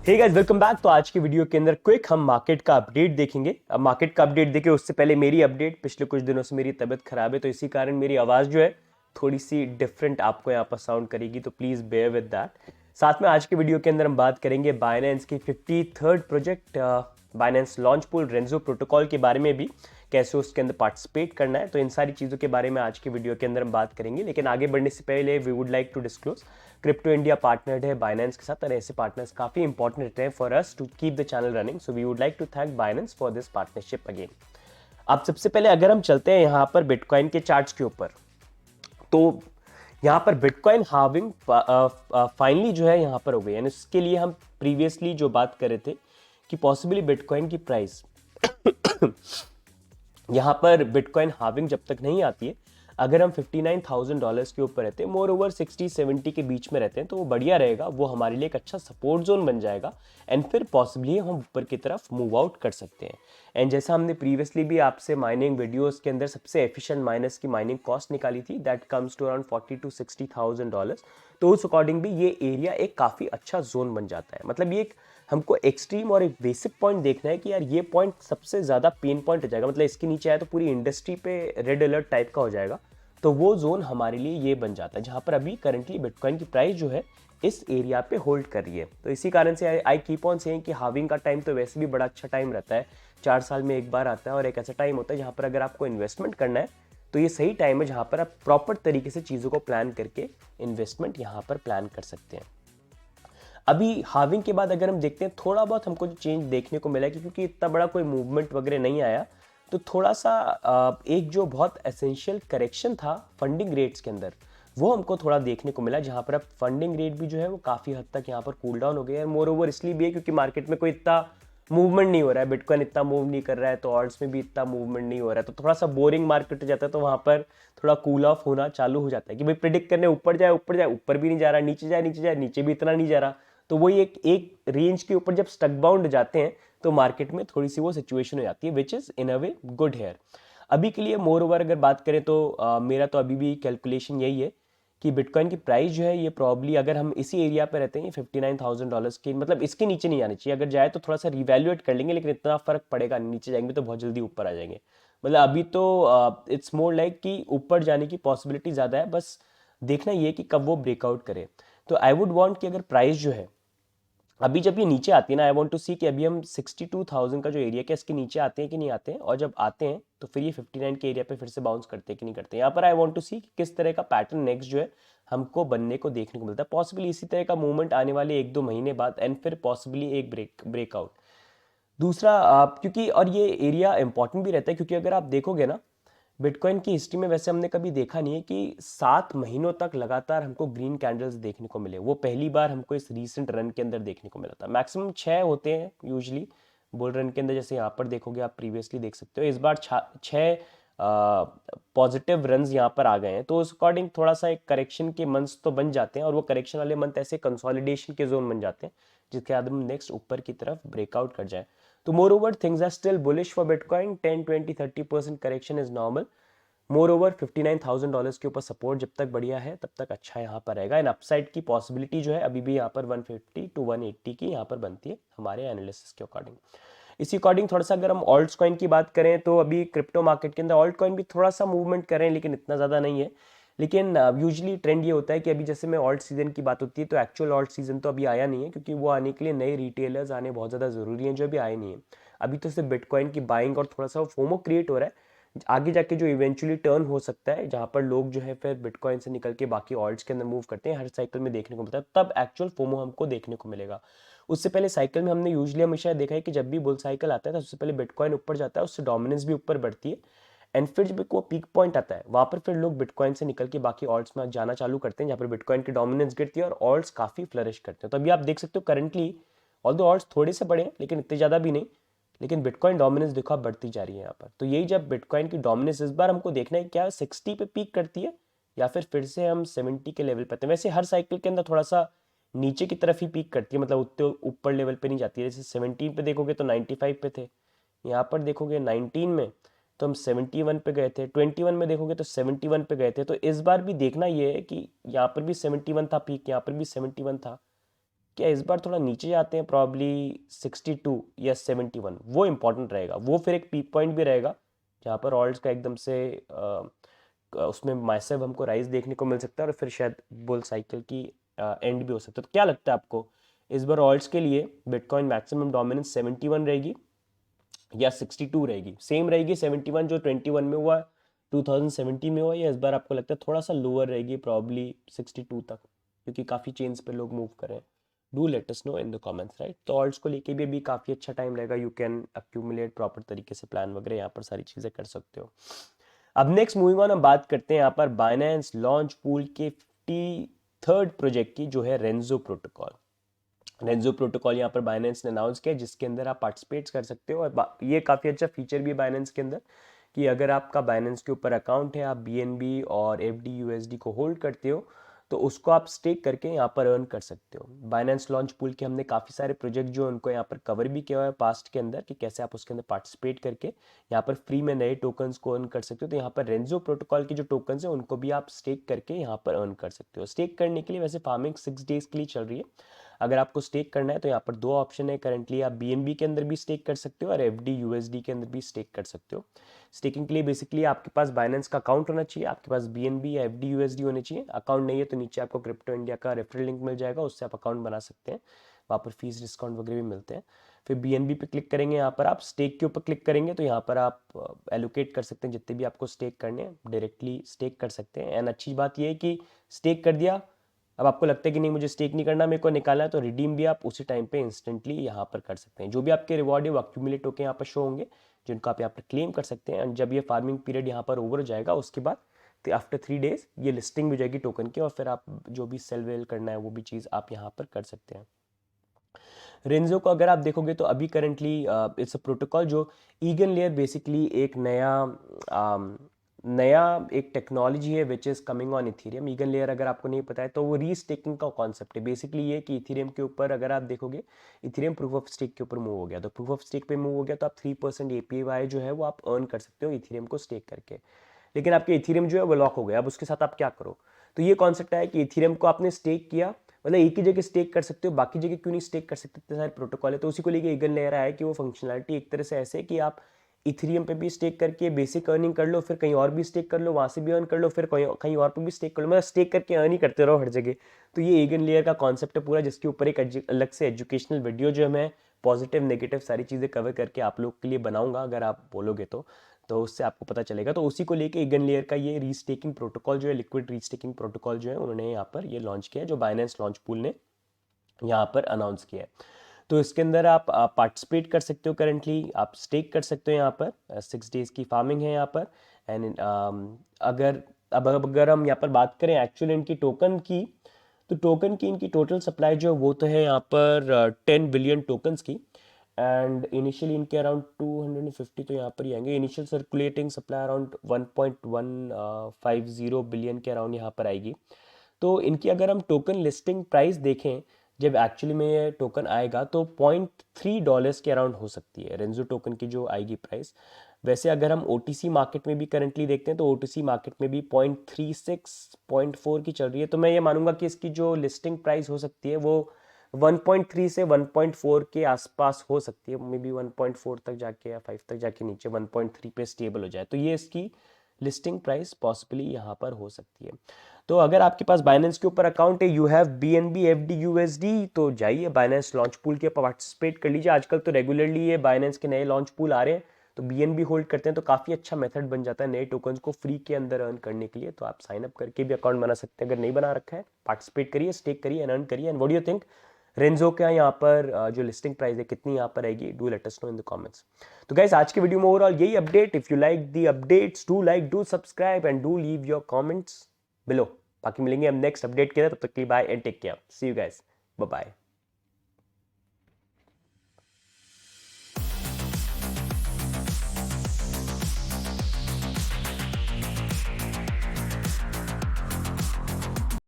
Hey guys, welcome back. तो आज की वीडियो के अंदर क्विक हम मार्केट का अपडेट देखेंगे। अब मार्केट का अपडेट देखें उससे पहले मेरी अपडेट, पिछले कुछ दिनों से मेरी तबीयत खराब है तो इसी कारण मेरी आवाज़ जो है थोड़ी सी डिफरेंट आपको यहाँ पर साउंड करेगी, तो प्लीज़ बेयर विद दैट। साथ में आज की वीडियो के अंदर हम बात करेंगे बाइनेंस की 53rd project Binance launch pool Renzo protocol के बारे में भी, कैसे उसके अंदर पार्टिसिपेट करना है। तो इन सारी चीज़ों के बारे में आज की वीडियो के अंदर हम बात करेंगे। लेकिन आगे बढ़ने से पहले we would like to disclose crypto India partnered है बाइनेंस के साथ, और ऐसे पार्टनर्स काफ़ी इंपॉर्टेंट रहते हैं for us to keep the channel running. So we would like to thank Binance for this partnership again. अब सबसे पहले अगर हम चलते हैं यहाँ पर बिटकॉइन के चार्ट्स के ऊपर, तो यहाँ पर बिटकॉइन हार्विंग फाइनली जो है यहाँ पर हो गई। यानी इसके लिए हम प्रीवियसली जो बात कर रहे थे कि पॉसिबली बिटकॉइन की प्राइस यहाँ पर बिटकॉइन हार्विंग जब तक नहीं आती है, अगर हम $59,000 के ऊपर रहते हैं, मोर ओवर 60-70 के बीच में रहते हैं, तो वो बढ़िया रहेगा। वो हमारे लिए एक अच्छा सपोर्ट जोन बन जाएगा एंड फिर पॉसिबली हम ऊपर की तरफ मूव आउट कर सकते हैं। एंड जैसा हमने प्रीवियसली भी आपसे माइनिंग वीडियोस के अंदर सबसे एफिशिएंट माइनस की माइनिंग कॉस्ट निकाली थी, दैट कम्स टू अराउंड $40,000-60,000। तो उस अकॉर्डिंग भी ये एरिया एक काफ़ी अच्छा जोन बन जाता है। मतलब ये एक हमको एक्सट्रीम और एक बेसिक पॉइंट देखना है कि यार ये पॉइंट सबसे ज़्यादा पेन पॉइंट हो जाएगा, मतलब इसके नीचे आया तो पूरी इंडस्ट्री पे रेड अलर्ट टाइप का हो जाएगा। तो वो जोन हमारे लिए ये बन जाता है जहाँ पर अभी करंटली बिटकॉइन की प्राइस जो है इस एरिया पे होल्ड कर रही है। तो इसी कारण से आई कीप ऑन सेइंग कि हार्विंग का टाइम तो वैसे भी बड़ा अच्छा टाइम रहता है, 4 साल में एक बार आता है, और एक ऐसा टाइम होता है जहाँ पर अगर आपको इन्वेस्टमेंट करना है तो ये सही टाइम है जहाँ पर आप प्रॉपर तरीके से चीज़ों को प्लान करके इन्वेस्टमेंट यहाँ पर प्लान कर सकते हैं। अभी हार्विंग के बाद अगर हम देखते हैं, थोड़ा बहुत हमको जो चेंज देखने को मिला है कि क्योंकि इतना बड़ा कोई मूवमेंट वगैरह नहीं आया, तो थोड़ा सा एक जो बहुत एसेंशियल करेक्शन था फंडिंग रेट्स के अंदर, वो हमको थोड़ा देखने को मिला, जहाँ पर अब फंडिंग रेट भी जो है वो काफ़ी हद तक यहाँ पर कूल डाउन हो गया है। मोर ओवर इसलिए भी है क्योंकि मार्केट में कोई इतना मूवमेंट नहीं हो रहा है, बिटकॉइन इतना मूव नहीं कर रहा है, तो ऑल्ट्स में भी इतना मूवमेंट नहीं हो रहा है, तो थोड़ा सा बोरिंग मार्केट हो जाता है। तो वहाँ पर थोड़ा कूल ऑफ होना चालू हो जाता है कि भाई प्रिडिक्ट करने ऊपर जाए, ऊपर जाए, ऊपर भी नहीं जा रहा, नीचे जाए, नीचे जाए, नीचे भी इतना नहीं जा रहा। तो वही एक रेंज के ऊपर जब स्टक बाउंड जाते हैं तो मार्केट में थोड़ी सी वो सिचुएशन हो जाती है, which is in a way good here. अभी के लिए मोर ओवर अगर बात करें तो मेरा तो अभी भी कैलकुलेशन यही है कि बिटकॉइन की प्राइस जो है ये प्रॉब्ली, अगर हम इसी एरिया पे रहते हैं $59,000 की, मतलब इसके नीचे नहीं आनी चाहिए। अगर जाए तो थोड़ा सा रिवैल्यूएट कर लेंगे, लेकिन इतना फर्क पड़ेगा नहीं, नीचे जाएंगे तो बहुत जल्दी ऊपर आ जाएंगे। मतलब अभी तो इट्स मोर लाइक कि ऊपर जाने की पॉसिबिलिटी ज़्यादा है, बस देखना ये कि कब वो ब्रेकआउट करे। तो आई वुड वांट कि अगर प्राइस जो है अभी जब ये नीचे आती है ना, आई वांट टू सी कि अभी हम 62,000 का जो एरिया है इसके नीचे आते हैं कि नहीं आते हैं, और जब आते हैं तो फिर ये 59 के एरिया पे फिर से बाउंस करते हैं कि नहीं करते हैं। यहाँ पर आई वांट टू सी कि किस तरह का पैटर्न नेक्स्ट जो है हमको बनने को देखने को मिलता है। पॉसिबली इसी तरह का मूवमेंट आने वाले 1-2 महीने बाद, एंड फिर पॉसिबली एक ब्रेकआउट। दूसरा क्योंकि और ये एरिया इंपॉर्टेंट भी रहता है क्योंकि अगर आप देखोगे ना, बिटकॉइन की हिस्ट्री में वैसे हमने कभी देखा नहीं है कि 7 महीनों तक लगातार हमको ग्रीन कैंडल्स देखने को मिले। वो पहली बार हमको इस रीसेंट रन के अंदर देखने को मिला था। मैक्सिमम 6 होते हैं यूजली बुल रन के अंदर, जैसे यहाँ पर देखोगे, आप प्रीवियसली देख सकते हो। इस बार 6 पॉजिटिव रन्स यहाँ पर आ गए हैं, तो उस अकॉर्डिंग थोड़ा सा एक करेक्शन के मंथ्स तो बन जाते हैं, और वो करेक्शन वाले मंथ ऐसे कंसोलिडेशन के जोन बन जाते हैं जिसके बाद हम नेक्स्ट ऊपर की तरफ ब्रेकआउट कर जाए। तो more over things are still bullish for bitcoin. 10-20-30% correction is normal. More over $59,000 के ऊपर सपोर्ट जब तक बढ़िया है तब तक अच्छा यहाँ पर रहेगा। एंड अपसाइड की पॉसिबिलिटी जो है अभी भी यहाँ पर 150 to 180 की यहाँ पर बनती है हमारे एनालिसिस के अकॉर्डिंग। इसी अकॉर्डिंग थोड़ा सा अगर हम ऑल्ट्स कॉइन की बात करें तो अभी क्रिप्टो मार्केट के अंदर ऑल्ट कॉइन भी थोड़ा सा मूवमेंट कर रहे हैं, लेकिन इतना ज़्यादा नहीं है। लेकिन यूजली ट्रेंड ये होता है कि अभी जैसे में ऑल्ट सीजन की बात होती है, तो एक्चुअल ऑल्ट सीजन तो अभी आया नहीं है, क्योंकि वो आने के लिए नए रिटेलर्स आने बहुत ज़्यादा ज़रूरी हैं जो अभी आए नहीं है। अभी तो सिर्फ बिटकॉइन की बाइंग और थोड़ा सा फोमो क्रिएट हो रहा है। आगे जाके जो इवेंचुअली टर्न हो सकता है, जहाँ पर लोग जो है फिर बिटकॉइन से निकल के बाकी ऑल्ट्स के अंदर मूव करते हैं, हर साइकिल में देखने को मिलता है, तब एक्चुअल फोमो हमको देखने को मिलेगा। उससे पहले साइकिल में हमने यूजली हमेशा देखा है कि जब भी बुल साइकिल आता है तो उससे पहले बिटकॉइन ऊपर जाता है, उससे डोमिनेंस भी ऊपर बढ़ती है, एंड फिर जब वो पीक पॉइंट आता है वहाँ पर फिर लोग बिटकॉइन से निकल के बाकी ऑल्ट्स में जाना चालू करते हैं, जहाँ पर बिटकॉइन की डोमिनेंस गिरती है और ऑल्ट्स काफ़ी फ्लरिश करते हैं। तो अभी आप देख सकते हो करंटली ऑल दो ऑल्ट्स थोड़े से बड़े हैं लेकिन इतने ज़्यादा भी नहीं, लेकिन बिटकॉइन डोमिनेंस देखो आप बढ़ती जा रही है यहाँ पर। तो यही जब बिटकॉइन की डोमिनेंस इस बार हमको देखना है क्या 60 पे पीक करती है या फिर से हम 70 के लेवल पे आते हैं। वैसे हर साइकिल के अंदर थोड़ा सा नीचे की तरफ ही पीक करती है, मतलब उतने ऊपर लेवल पे नहीं जाती है। जैसे 17 पे देखोगे तो 95 पे थे, यहाँ पर देखोगे 19 में तो हम 71 पे गए थे, 21 में देखोगे तो 71 पे गए थे। तो इस बार भी देखना ये है कि यहाँ पर भी 71 था पीक, यहाँ पर भी 71 था, क्या इस बार थोड़ा नीचे जाते हैं, प्रॉब्ली 62 या 71, वो इंपॉर्टेंट रहेगा। वो फिर एक पीक पॉइंट भी रहेगा जहाँ पर ऑल्ट्स का एकदम से उसमें मैसिव हमको राइज देखने को मिल सकता है और फिर शायद बुल साइकिल की एंड भी हो सकता है। तो क्या लगता है आपको इस बार ऑल्ट्स के लिए बिटकॉइन मैक्सिमम डोमिनेंस 71 रहेगी या 62 रहेगी? सेम रहेगी 71 जो 21 में हुआ, 2017 में हुआ, या इस बार आपको लगता है थोड़ा सा लोअर रहेगी, प्रॉब्ली 62 तक, क्योंकि काफ़ी चेंज पे लोग मूव करें? Do let us know in the comments, right. तो ऑल्ट्स को लेके भी अभी काफ़ी अच्छा टाइम रहेगा, यू कैन अक्यूमुलेट प्रॉपर तरीके से प्लान वगैरह यहाँ पर सारी चीज़ें कर सकते हो। अब नेक्स्ट मूविंग ऑन हम बात करते हैं यहाँ पर बाइनेंस लॉन्च पूल के 53rd प्रोजेक्ट की, जो है रेंजो प्रोटोकॉल। रेंजो प्रोटोकॉल यहाँ पर बाइनेंस ने अनाउंस किया, जिसके अंदर आप पार्टिसिपेट कर सकते हो। और ये काफ़ी अच्छा फीचर भी है बाइनेंस के अंदर कि अगर आपका बाइनेंस के ऊपर अकाउंट है, आप BNB और FD USD को होल्ड करते हो, तो उसको आप स्टेक करके यहाँ पर अर्न कर सकते हो। बाइनेंस लॉन्च पूल के हमने काफ़ी सारे प्रोजेक्ट जो उनको यहाँ पर कवर भी किया हुआ है पास्ट के अंदर, कि कैसे आप उसके अंदर पार्टिसिपेट करके यहाँ पर फ्री में नए टोकन्स को अर्न कर सकते हो। तो यहाँ पर रेंजो प्रोटोकॉल के जो टोकन्स हैं उनको भी आप स्टेक करके यहाँ पर अर्न कर सकते हो। स्टेक करने के लिए वैसे फार्मिंग 6 डेज के लिए चल रही है। अगर आपको स्टेक करना है तो यहाँ पर 2 ऑप्शन है करंटली, आप BNB के अंदर भी स्टेक कर सकते हो और FD USD के अंदर भी स्टेक कर सकते हो। स्टेकिंग के लिए बेसिकली आपके पास बाइनेंस का अकाउंट होना चाहिए, आपके पास BNB या FD USD होने चाहिए। अकाउंट नहीं है तो नीचे आपको क्रिप्टो इंडिया का रेफरल लिंक मिल जाएगा, उससे आप अकाउंट बना सकते हैं, वहाँ पर फीस डिस्काउंट वगैरह भी मिलते हैं। फिर BNB पे क्लिक करेंगे, यहाँ पर आप स्टेक के ऊपर क्लिक करेंगे तो यहाँ पर आप एलोकेट कर सकते हैं जितने भी आपको स्टेक करने हैं, डायरेक्टली स्टेक कर सकते हैं। एंड अच्छी बात यह है कि स्टेक कर दिया, अब आपको लगता है कि नहीं मुझे स्टेक नहीं करना, मेरे को निकालना है, तो रिडीम भी आप उसी टाइम पे इंस्टेंटली यहाँ पर कर सकते हैं। जो भी आपके रिवॉर्ड है वो अक्यूमुलेट होकर यहाँ पर शो होंगे, जिनको आप यहाँ पर क्लेम कर सकते हैं। एंड जब ये फार्मिंग पीरियड यहाँ पर ओवर हो जाएगा उसके बाद आफ्टर 3 डेज ये लिस्टिंग भी हो जाएगी टोकन की, और फिर आप जो भी सेल वेल करना है वो भी चीज़ आप यहाँ पर कर सकते हैं। रेंजो को अगर आप देखोगे तो अभी करंटली इट्स अ प्रोटोकॉल जो ईगन लेयर बेसिकली एक नया एक टेक्नोलॉजी है which is coming on Ethereum. Again layer अगर आपको नहीं पता है तो वो रीस्टेकिंग का कॉन्सेप्ट है। बेसिकली ये कि इथेरियम के ऊपर अगर आप देखोगे, इथेरियम प्रूफ ऑफ स्टेक के ऊपर मूव हो गया, तो प्रूफ ऑफ स्टेक पे मूव हो गया तो आप 3% APY जो है वो आप अर्न कर सकते हो इथेरियम को स्टेक करके। लेकिन आपके इथेरियम जो है वो लॉक हो गया, अब उसके साथ आप क्या करो? तो ये कॉन्सेप्ट है कि इथेरियम को आपने स्टेक किया, मतलब एक ही जगह स्टेक कर सकते हो, बाकी जगह क्यों नहीं स्टेक कर सकते? इतने सारे प्रोटोकॉल है, तो उसी को लेके ईगन ले रहा है कि वो फंक्शनलिटी एक तरह से ऐसे है कि आप इथेरियम पे भी स्टेक करके बेसिक अर्निंग कर लो, फिर कहीं और भी स्टेक कर लो, वहाँ से भी अर्न कर लो, फिर कहीं और पे भी स्टेक कर लो, मतलब स्टेक करके अर्न ही करते रहो हर जगह। तो ये ईगन लेयर का कॉन्सेप्ट है पूरा, जिसके ऊपर एक अलग से एजुकेशनल वीडियो जो है मैं पॉजिटिव नेगेटिव सारी चीज़ें कवर करके आप लोग के लिए बनाऊंगा, अगर आप बोलोगे तो उससे आपको पता चलेगा। तो उसी को लेके ईगन लेयर का ये रीस्टेकिंग प्रोटोकॉल जो है, लिक्विड रीस्टेकिंग प्रोटोकॉल जो है, उन्होंने यहाँ पर ये लॉन्च किया है, जो बाइनेंस लॉन्च पूल ने यहाँ पर अनाउंस किया है। तो इसके अंदर आप पार्टिसिपेट कर सकते हो, करंटली आप स्टेक कर सकते हो। यहाँ पर 6 डेज की फार्मिंग है यहाँ पर। एंड अगर हम यहाँ पर बात करें एक्चुअली इनकी टोकन की, तो टोकन की इनकी टोटल सप्लाई जो वो तो है यहाँ पर 10 बिलियन टोकन्स की। एंड इनिशियली इनके अराउंड 250 तो यहाँ पर ही आएंगे। Initial circulating supply around 1.150 billion के अराउंड यहाँ पर आएगी। तो इनकी अगर हम टोकन लिस्टिंग प्राइस देखें, जब एक्चुअली में ये टोकन आएगा तो $0.3 के अराउंड हो सकती है रेंजो टोकन की जो आएगी प्राइस। वैसे अगर हम OTC मार्केट में भी करंटली देखते हैं तो OTC मार्केट में भी 0.36 0.4 की चल रही है। तो मैं ये मानूंगा कि इसकी जो लिस्टिंग प्राइस हो सकती है वो 1.3 से 1.4 के आसपास हो सकती है, मे बी 1.4 तक जाके या 5 तक जाके नीचे 1.3 पे स्टेबल हो जाए, तो ये इसकी लिस्टिंग प्राइस पॉसिबली यहाँ पर हो सकती है। तो अगर आपके पास बाइनेंस के ऊपर अकाउंट है, you have BNB FD USD, तो जाइए बाइनेंस लॉन्च पूल के पार्टिसिपेट कर लीजिए। आजकल तो रेगुलरली ये बाइनेंस के नए लॉन्च पूल आ रहे हैं, तो BNB होल्ड करते हैं तो काफ़ी अच्छा मेथड बन जाता है नए टोकन्स को फ्री के अंदर अर्न करने के लिए। तो आप साइन अप करके भी अकाउंट बना सकते हैं, अगर नहीं बना रखा है पार्टिसिपेट करिए, स्टेक करिए एंड अर्न करिए। And what do you think, Renzo का यहाँ पर जो लिस्टिंग प्राइस है कितनी यहाँ पर आएगी? Do let us know in the comments. तो गाइस आज के वीडियो में ओवरऑल यही update. If you like the updates, do like, do subscribe and do leave your comments below. बाकी मिलेंगे हम नेक्स्ट अपडेट के लिए, तब तक के लिए bye and take care. See you guys, bye bye.